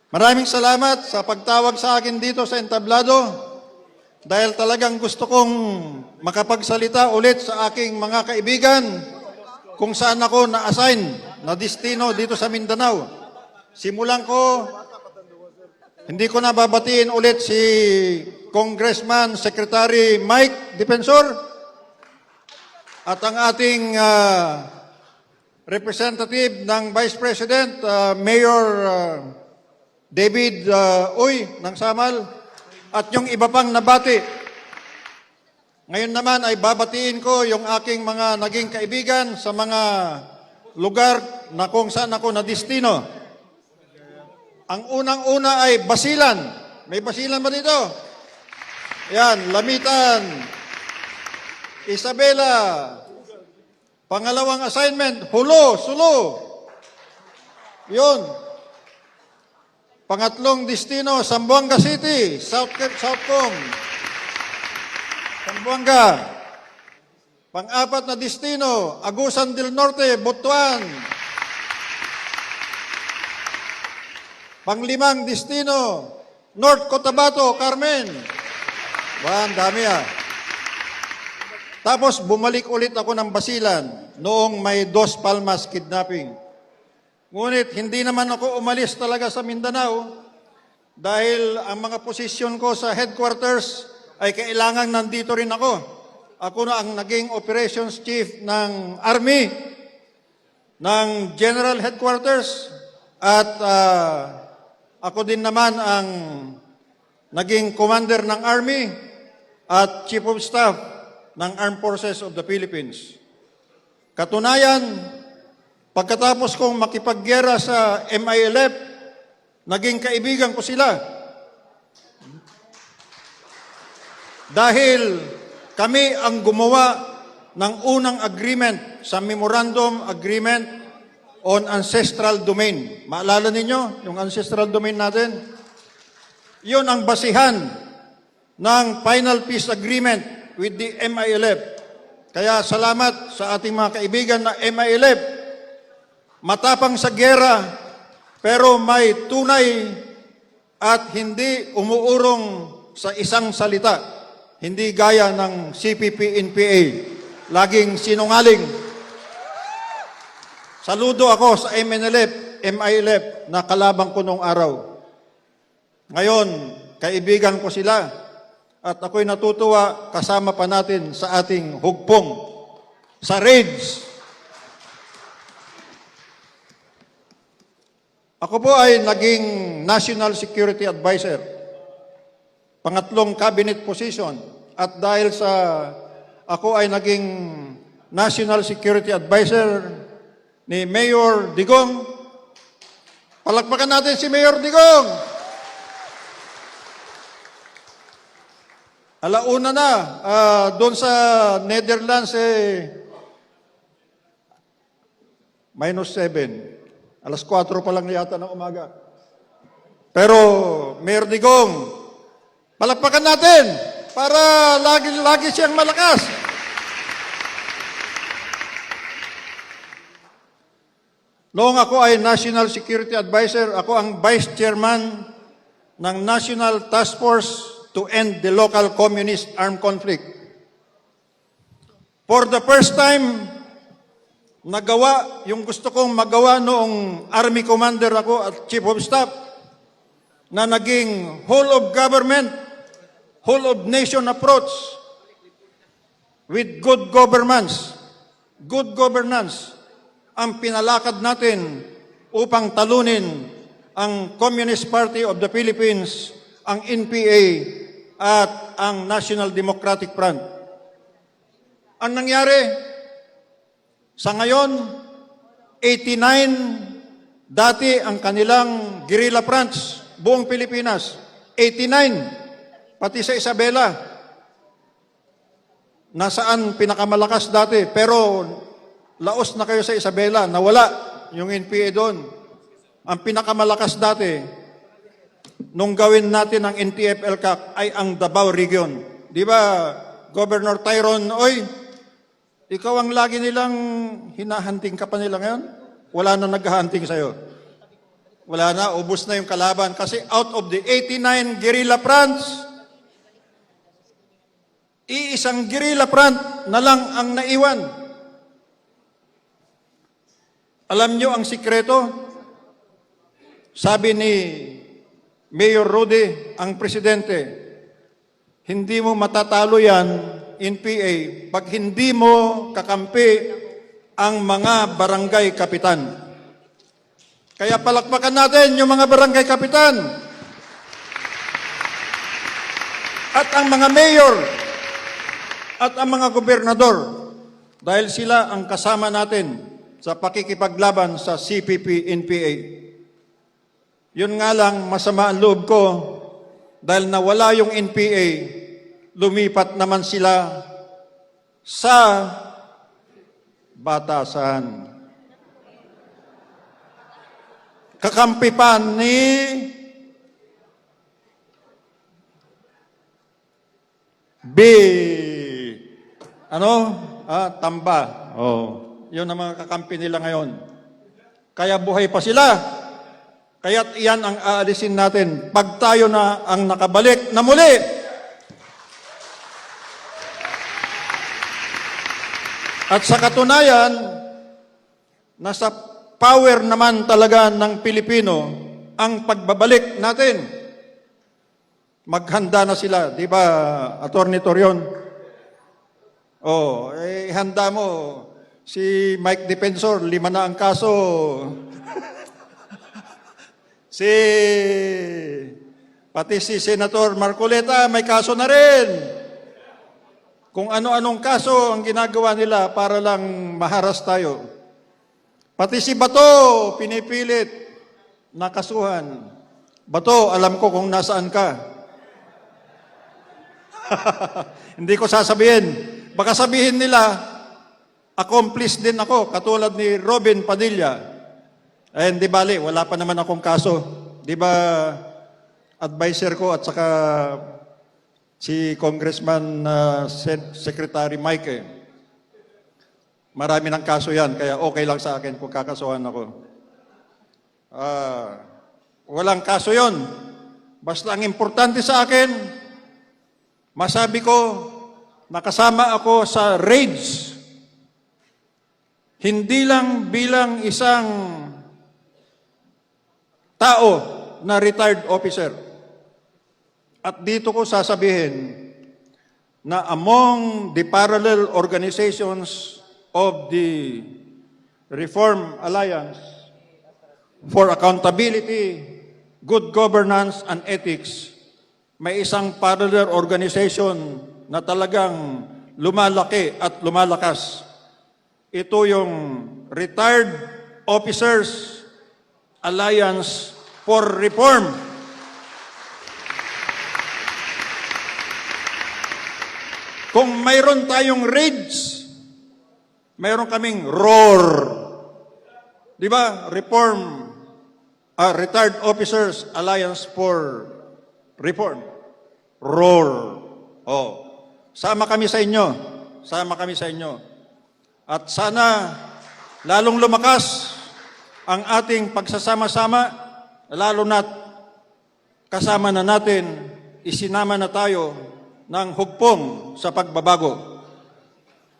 Maraming salamat sa pagtawag sa akin dito sa entablado dahil talagang gusto kong makapagsalita ulit sa aking mga kaibigan kung saan ako na-assign, na destino dito sa Mindanao. Simulan ko, hindi ko na babatiin ulit si Congressman Secretary Mike Defensor at ang ating representative ng Vice President, Mayor David Uy ng Samal, at yung iba pang nabati. Ngayon naman ay babatiin ko yung aking mga naging kaibigan sa mga lugar na kung saan ako na destino. Ang unang-una ay Basilan. May Basilan ba dito? Yan, Lamitan, Isabela. Pangalawang assignment, Hulo, Sulu. Yun. Pangatlong destino, Zamboanga City, Southcom. Zamboanga. Pang-apat na destino, Agusan del Norte, Butuan. Panglimang destino, North Cotabato, Carmen. Ang dami Tapos bumalik ulit ako ng Basilan noong may Dos Palmas kidnapping. Ngunit hindi naman ako umalis talaga sa Mindanao dahil ang mga posisyon ko sa headquarters ay kailangan nandito rin ako. Ako na ang naging operations chief ng Army, ng General Headquarters, at ako din naman ang naging commander ng Army at Chief of Staff ng Armed Forces of the Philippines. Katunayan, pagkatapos kong makipaggera sa MILF, naging kaibigan ko sila. Dahil kami ang gumawa ng unang agreement sa Memorandum Agreement on Ancestral Domain. Maalala ninyo yung ancestral domain natin? Yun ang basihan ng Final Peace Agreement with the MILF. Kaya salamat sa ating mga kaibigan na MILF. Matapang sa gera, pero may tunay at hindi umuurong sa isang salita. Hindi gaya ng CPP-NPA, laging sinungaling. Saludo ako sa MILF na kalabang ko noong araw. Ngayon, kaibigan ko sila at ako'y natutuwa kasama pa natin sa ating hugpong, sa raids. Ako po ay naging National Security Advisor, pangatlong cabinet position, at dahil sa ako ay naging National Security Advisor ni Mayor Digong, palakpakan natin si Mayor Digong. Alauna na, doon sa Netherlands -7. Alas 4 pa lang yata ng umaga. Pero, Mayor Digong, palakpakan natin para lagi siyang malakas. Noong ako ay National Security Advisor, ako ang Vice Chairman ng National Task Force to End the Local Communist Armed Conflict. For the first time, nagawa yung gusto kong magawa noong Army Commander ako at Chief of Staff, na naging whole of government, whole of nation approach with good governance. Good governance ang pinalakad natin upang talunin ang Communist Party of the Philippines, ang NPA at ang National Democratic Front. Ang nangyari, sa ngayon, 89 dati ang kanilang guerrilla fronts, buong Pilipinas. 89, pati sa Isabela. Nasaan pinakamalakas dati, pero laos na kayo sa Isabela, nawala yung NPA doon. Ang pinakamalakas dati, nung gawin natin ang NTF-ELCAC ay ang Davao Region. Di ba, Governor Tyron, oy, ikaw ang lagi nilang hinahanting ka pa nila ngayon? Wala na naghahunting sa'yo. wala na, ubos na yung kalaban. Kasi out of the 89 guerrilla fronts, iisang guerrilla front na lang ang naiwan. Alam nyo ang sikreto? Sabi ni Mayor Rudy, ang presidente, hindi mo matatalo yan in PA pag hindi mo kakampi ang mga barangay kapitan. Kaya palakpakan natin yung mga barangay kapitan at ang mga mayor at ang mga gobernador dahil sila ang kasama natin sa pakikipaglaban sa CPP-NPA. Yun nga lang, masama ang loob ko dahil nawala yung NPA, lumipat naman sila sa batasan. Kakampi pa ni Tamba. Yun ang mga kakampi nila ngayon. Kaya buhay pa sila. Kaya't iyan ang aalisin natin pag tayo na ang nakabalik na muli. At sa katunayan, nasa power naman talaga ng Pilipino ang pagbabalik natin. Maghanda na sila, di ba, Attorney Torion? Handa mo. Si Mike Defensor, 5 na ang kaso. Pati si Senator Marcoleta, may kaso na rin. Kung ano-anong kaso ang ginagawa nila para lang maharas tayo. Pati si Bato, pinipilit na kasuhan. Bato, alam ko kung nasaan ka. Hindi ko sasabihin. Baka sabihin nila, accomplice din ako, katulad ni Robin Padilla. Hindi bali, wala pa naman akong kaso. Di ba, advisor ko at saka si Congressman Secretary Mike, marami ng kaso yan, kaya okay lang sa akin kung kakasuhan ako. Walang kaso yon. Basta ang importante sa akin, masabi ko, nakasama ako sa raids. Hindi lang bilang isang tao na retired officer. At dito ko sasabihin na among the parallel organizations of the Reform Alliance for Accountability, Good Governance, and Ethics, may isang parallel organization na talagang lumalaki at lumalakas. Ito yung Retired Officers Alliance for Reform. Kung mayroon tayong raids, mayroon kaming ROAR. Di ba? Retired Officers Alliance for Reform. ROAR. Sama kami sa inyo. Sama kami sa inyo. At sana lalong lumakas ang ating pagsasama-sama, lalo na't kasama na natin, isinama na tayo ng hugpong sa pagbabago.